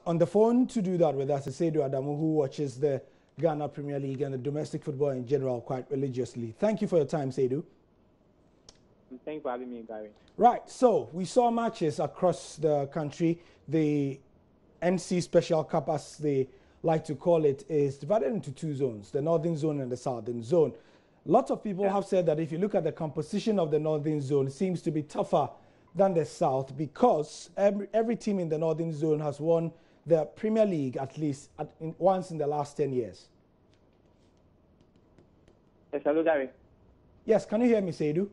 on the phone to do that with us is Seydou Adamu, who watches the Ghana Premier League and the domestic football in general quite religiously. Thank you for your time, Seydou. Thanks for having me, Gary. Right, so we saw matches across the country. The NC Special Cup, as they like to call it, is divided into two zones, the northern zone and the southern zone. Lots of people have said that if you look at the composition of the northern zone, it seems to be tougher than the south because every team in the northern zone has won the Premier League at least once in the last 10 years. Yes, hello, Gary. Yes, can you hear me, Seydou?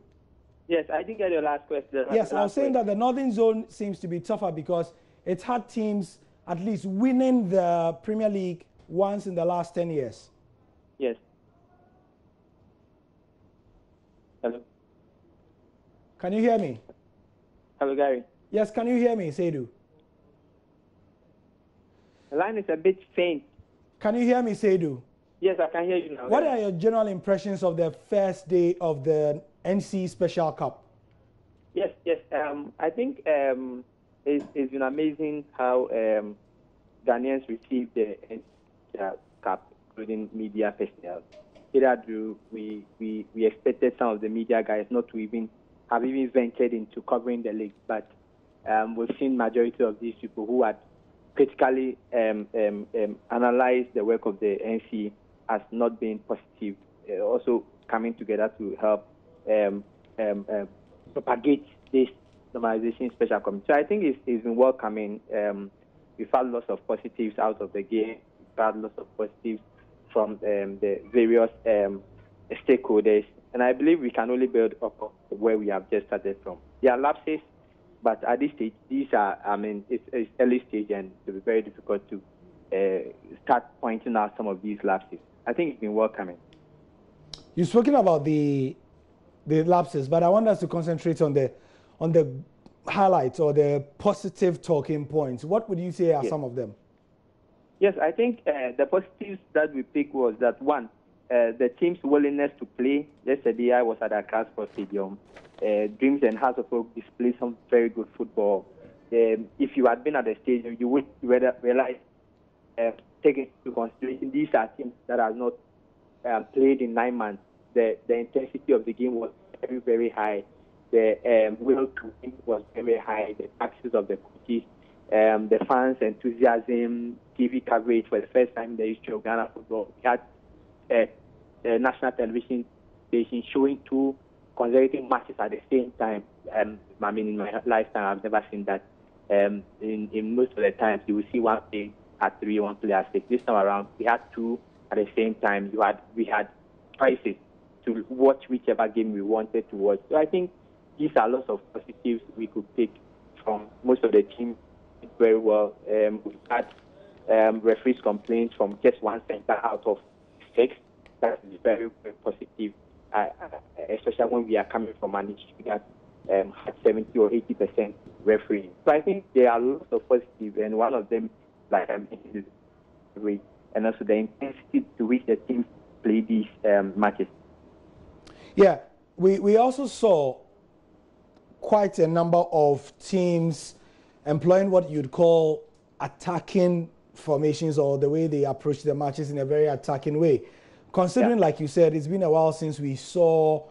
Yes, I didn't get your last question. Yes, I was saying that the northern zone seems to be tougher because it's had teams at least winning the Premier League once in the last 10 years. Yes. Hello. Can you hear me? Hello, Gary. Yes, can you hear me, Seydou? The line is a bit faint. Can you hear me, Seydou? Yes, I can hear you now. What are your general impressions of the first day of the NC Special Cup? Yes. I think it's been amazing how Ghanaians received the NC Cup, including media personnel. Hitherto, we expected some of the media guys not to even have ventured into covering the league, but we've seen majority of these people who had critically analyzed the work of the NC as not being positive, also coming together to help propagate this normalization special committee. So I think it's been welcoming. We've had lots of positives out of the game. We've had lots of positives from the various stakeholders. And I believe we can only build up where we have just started from. There are lapses, but at this stage, these are, it's early stage and it will be very difficult to start pointing out some of these lapses. I think it's been welcoming. You've spoken about the lapses, but I want us to concentrate on the highlights or the positive talking points. What would you say are some of them? Yes, I think the positives that we picked was that, one, the team's willingness to play. Yesterday, I was at Accra Sports Stadium. Dreams and Hearts of Oak displayed some very good football. If you had been at the stadium, you would realize, taking into consideration, these are teams that have not played in 9 months. The intensity of the game was very, very high. The will to win was very high. The practices of the coaches, the fans' enthusiasm, TV coverage for the first time in the history of Ghana football. We had the national television station showing 2 consecutive matches at the same time. In my lifetime, I've never seen that. In most of the times, you will see one play at 3, one play at 6. This time around, we had 2 at the same time. We had choices to watch whichever game we wanted to watch. So I think these are lots of positives we could take from most of the team very well. We had referees complaints from just 1 center out of 6. That is very, very positive, especially when we are coming from an issue that had 70 or 80% refereeing. So I think there are lots of positives, and one of them, like I mentioned, is rate, and also the intensity to which the teams play these matches. Yeah, we also saw quite a number of teams employing what you'd call attacking formations, or the way they approach the matches in a very attacking way. Considering, like you said, it's been a while since we saw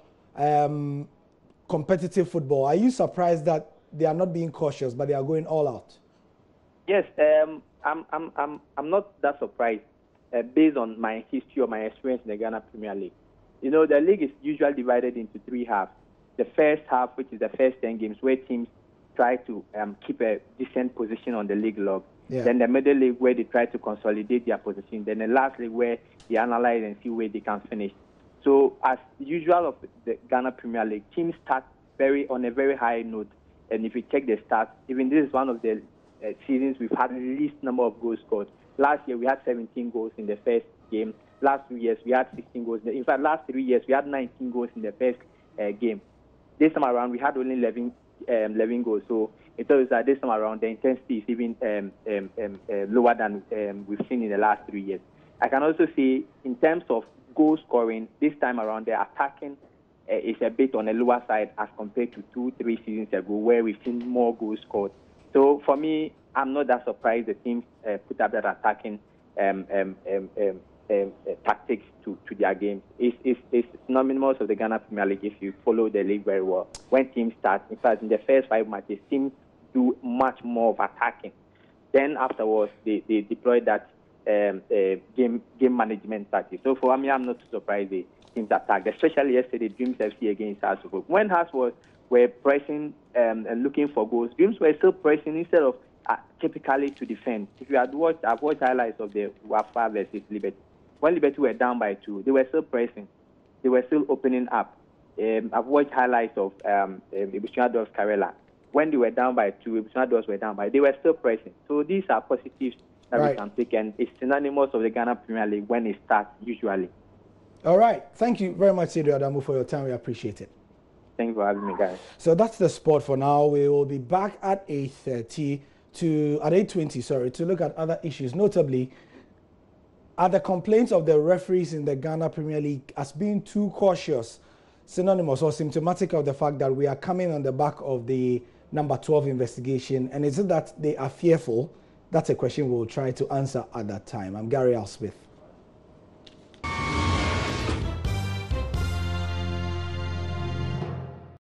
competitive football, are you surprised that they are not being cautious, but they are going all out? Yes, I'm not that surprised based on my history or my experience in the Ghana Premier League. You know, the league is usually divided into 3 halves. The first half, which is the first 10 games, where teams try to keep a decent position on the league log. Yeah. Then the middle league, where they try to consolidate their position. Then the last league, where they analyze and see where they can finish. So, as usual of the Ghana Premier League, teams start on a very high note. And if you check the stats, even this is one of the seasons we've had the least number of goals scored. Last year, we had 17 goals in the first game. Last 2 years, we had 16 goals. In fact, last 3 years, we had 19 goals in the first game. This time around, we had only 11 goals. So it tells us that this time around, the intensity is even lower than we've seen in the last 3 years. I can also say, in terms of goal scoring, this time around, the attacking is a bit on the lower side as compared to 2-3 seasons ago, where we've seen more goals scored. So for me, I'm not that surprised the teams put up that attacking tactics to their games. It's synonymous of the Ghana Premier League if you follow the league very well. When teams start, in fact, in the first 5 matches, teams do much more of attacking. Then afterwards, they deploy that game management tactics. So for me, I'm not too surprised the teams attacked, especially yesterday, Dreams FC against Hearts. When Hearts were pressing and looking for goals, Dreams were still pressing instead of typically to defend. If you had watched, I've watched highlights of the Wafa versus Liberty. When Liberty were down by 2, they were still pressing. They were still opening up. I've watched highlights of Ibushiador's Karela. When they were down by 2, Ibushiador's were down by, they were still pressing. So these are positives that we can take, and it's synonymous of the Ghana Premier League when it starts usually. All right. Thank you very much, Seydou Adamu, for your time. We appreciate it. Thanks for having me, guys. So that's the sport for now. We will be back at 8:20 to look at other issues, notably are the complaints of the referees in the Ghana Premier League as being too cautious, synonymous or symptomatic of the fact that we are coming on the back of the number 12 investigation, and is it that they are fearful? That's a question we'll try to answer at that time. I'm Gary Alsmith.